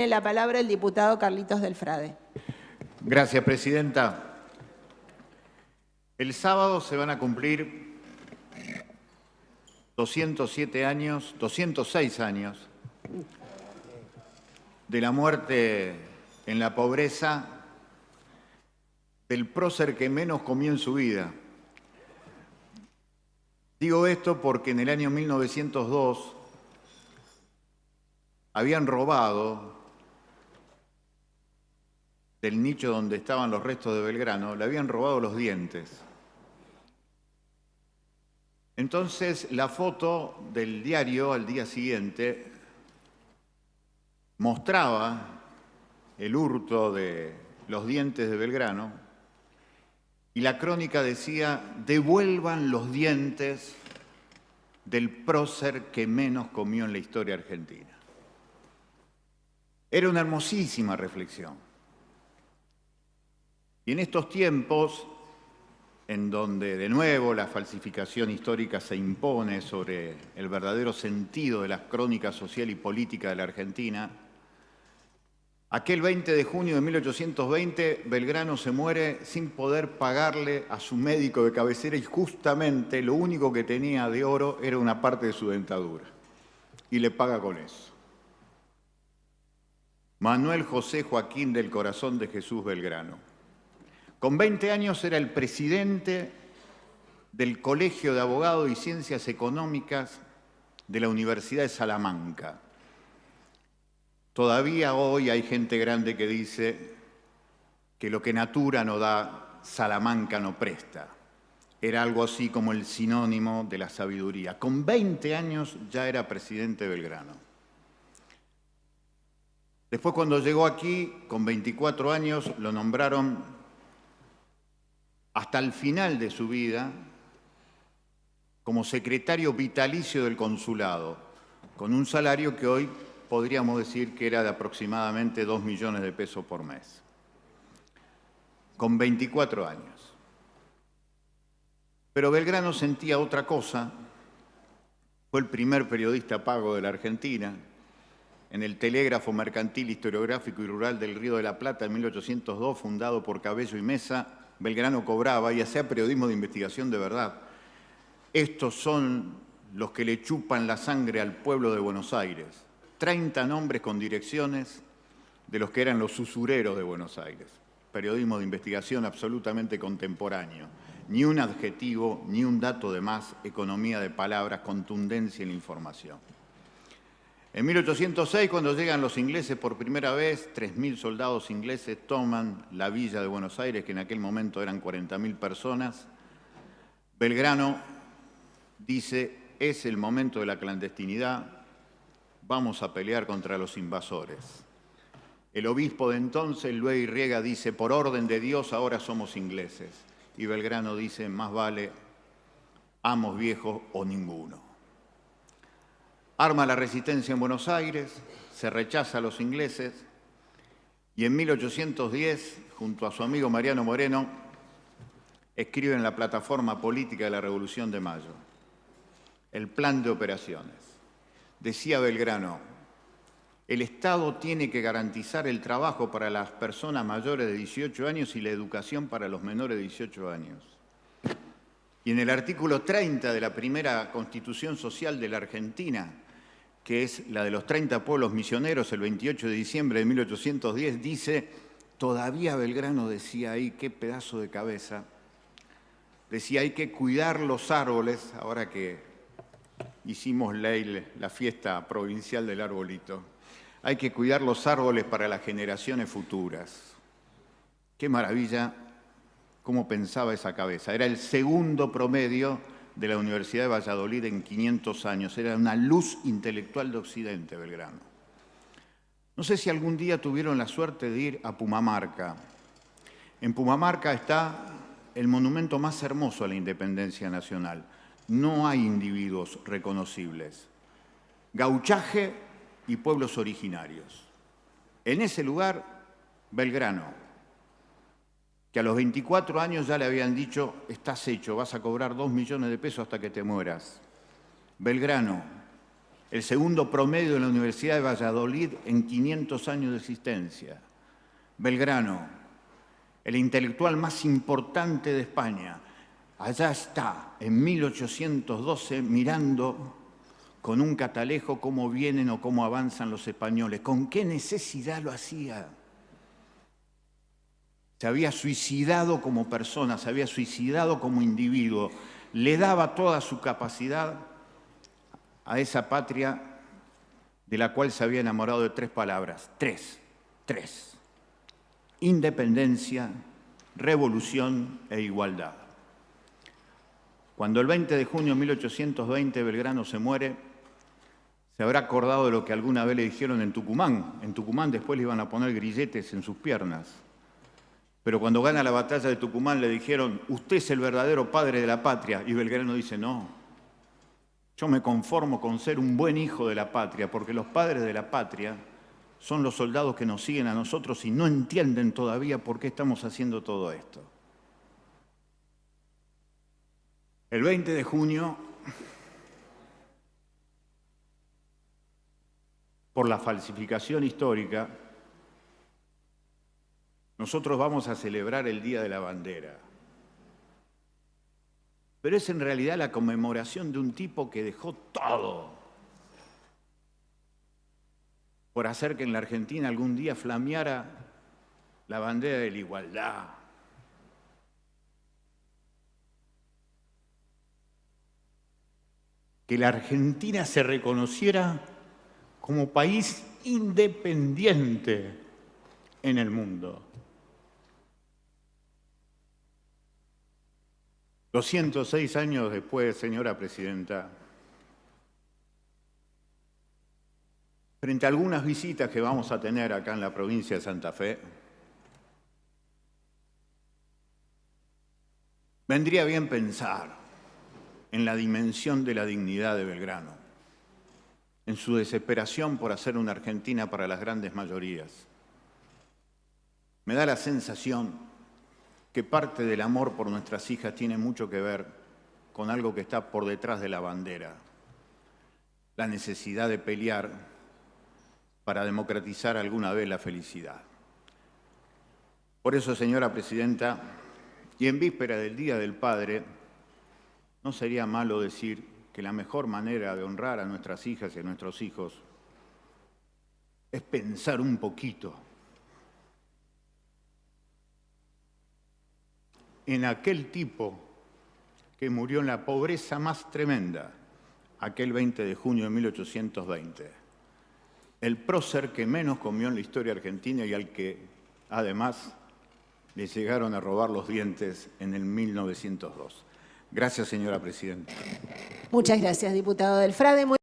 Tiene la palabra el diputado Carlitos Delfrade. Gracias, presidenta. El sábado se van a cumplir 206 años de la muerte en la pobreza del prócer que menos comió en su vida. Digo esto porque en el año 1902 habían robado del nicho donde estaban los restos de Belgrano, le habían robado los dientes. Entonces la foto del diario al día siguiente mostraba el hurto de los dientes de Belgrano y la crónica decía: devuelvan los dientes del prócer que menos comió en la historia argentina. Era una hermosísima reflexión. Y en estos tiempos, en donde de nuevo la falsificación histórica se impone sobre el verdadero sentido de las crónicas social y política de la Argentina, aquel 20 de junio de 1820, Belgrano se muere sin poder pagarle a su médico de cabecera y justamente lo único que tenía de oro era una parte de su dentadura. Y le paga con eso. Manuel José Joaquín del Corazón de Jesús Belgrano. Con 20 años era el presidente del Colegio de Abogados y Ciencias Económicas de la Universidad de Salamanca. Todavía hoy hay gente grande que dice que lo que natura no da, Salamanca no presta. Era algo así como el sinónimo de la sabiduría. Con 20 años ya era presidente de Belgrano. Después, cuando llegó aquí, con 24 años, lo nombraron hasta el final de su vida como secretario vitalicio del consulado, con un salario que hoy podríamos decir que era de aproximadamente 2 millones de pesos por mes. Con 24 años. Pero Belgrano sentía otra cosa. Fue el primer periodista pago de la Argentina. En el Telégrafo Mercantil, Historiográfico y Rural del Río de la Plata en 1802, fundado por Cabello y Mesa, Belgrano cobraba y hacía periodismo de investigación de verdad. Estos son los que le chupan la sangre al pueblo de Buenos Aires. 30 nombres con direcciones de los que eran los usureros de Buenos Aires. Periodismo de investigación absolutamente contemporáneo. Ni un adjetivo, ni un dato de más, economía de palabras, contundencia en la información. En 1806, cuando llegan los ingleses por primera vez, 3.000 soldados ingleses toman la villa de Buenos Aires, que en aquel momento eran 40.000 personas. Belgrano dice: es el momento de la clandestinidad, vamos a pelear contra los invasores. El obispo de entonces, Luis Riega, dice: por orden de Dios ahora somos ingleses. Y Belgrano dice: más vale amos viejos o ninguno. Arma la resistencia en Buenos Aires, se rechaza a los ingleses y en 1810, junto a su amigo Mariano Moreno, escribe en la plataforma política de la Revolución de Mayo el plan de operaciones. Decía Belgrano: el Estado tiene que garantizar el trabajo para las personas mayores de 18 años y la educación para los menores de 18 años. Y en el artículo 30 de la primera Constitución Social de la Argentina, que es la de los 30 pueblos misioneros, el 28 de diciembre de 1810, dice, todavía Belgrano decía ahí, qué pedazo de cabeza, decía: hay que cuidar los árboles, ahora que hicimos la fiesta provincial del arbolito, hay que cuidar los árboles para las generaciones futuras. Qué maravilla cómo pensaba esa cabeza. Era el segundo promedio de la Universidad de Valladolid en 500 años. Era una luz intelectual de Occidente, Belgrano. No sé si algún día tuvieron la suerte de ir a Pumamarca. En Pumamarca está el monumento más hermoso a la independencia nacional. No hay individuos reconocibles. Gauchaje y pueblos originarios. En ese lugar, Belgrano, que a los 24 años ya le habían dicho: estás hecho, vas a cobrar 2 millones de pesos hasta que te mueras. Belgrano, el segundo promedio de la Universidad de Valladolid en 500 años de existencia. Belgrano, el intelectual más importante de España, allá está, en 1812, mirando con un catalejo cómo vienen o cómo avanzan los españoles. ¿Con qué necesidad lo hacía? Se había suicidado como persona, se había suicidado como individuo. Le daba toda su capacidad a esa patria de la cual se había enamorado de 3 palabras. Tres. Independencia, revolución e igualdad. Cuando el 20 de junio de 1820 Belgrano se muere, se habrá acordado de lo que alguna vez le dijeron en Tucumán. En Tucumán después le iban a poner grilletes en sus piernas. Pero cuando gana la batalla de Tucumán le dijeron, usted es el verdadero padre de la patria. Y Belgrano dice, no, yo me conformo con ser un buen hijo de la patria, porque los padres de la patria son los soldados que nos siguen a nosotros y no entienden todavía por qué estamos haciendo todo esto. El 20 de junio, por la falsificación histórica, nosotros vamos a celebrar el Día de la Bandera. Pero es en realidad la conmemoración de un tipo que dejó todo por hacer que en la Argentina algún día flameara la bandera de la igualdad. Que la Argentina se reconociera como país independiente en el mundo. 206 años después, señora presidenta, frente a algunas visitas que vamos a tener acá en la provincia de Santa Fe, vendría bien pensar en la dimensión de la dignidad de Belgrano, en su desesperación por hacer una Argentina para las grandes mayorías. Me da la sensación que parte del amor por nuestras hijas tiene mucho que ver con algo que está por detrás de la bandera, la necesidad de pelear para democratizar alguna vez la felicidad. Por eso, señora presidenta, y en víspera del Día del Padre, no sería malo decir que la mejor manera de honrar a nuestras hijas y a nuestros hijos es pensar un poquito en aquel tipo que murió en la pobreza más tremenda, aquel 20 de junio de 1820. El prócer que menos comió en la historia argentina y al que, además, le llegaron a robar los dientes en el 1902. Gracias, señora presidenta. Muchas gracias, diputado del Frade.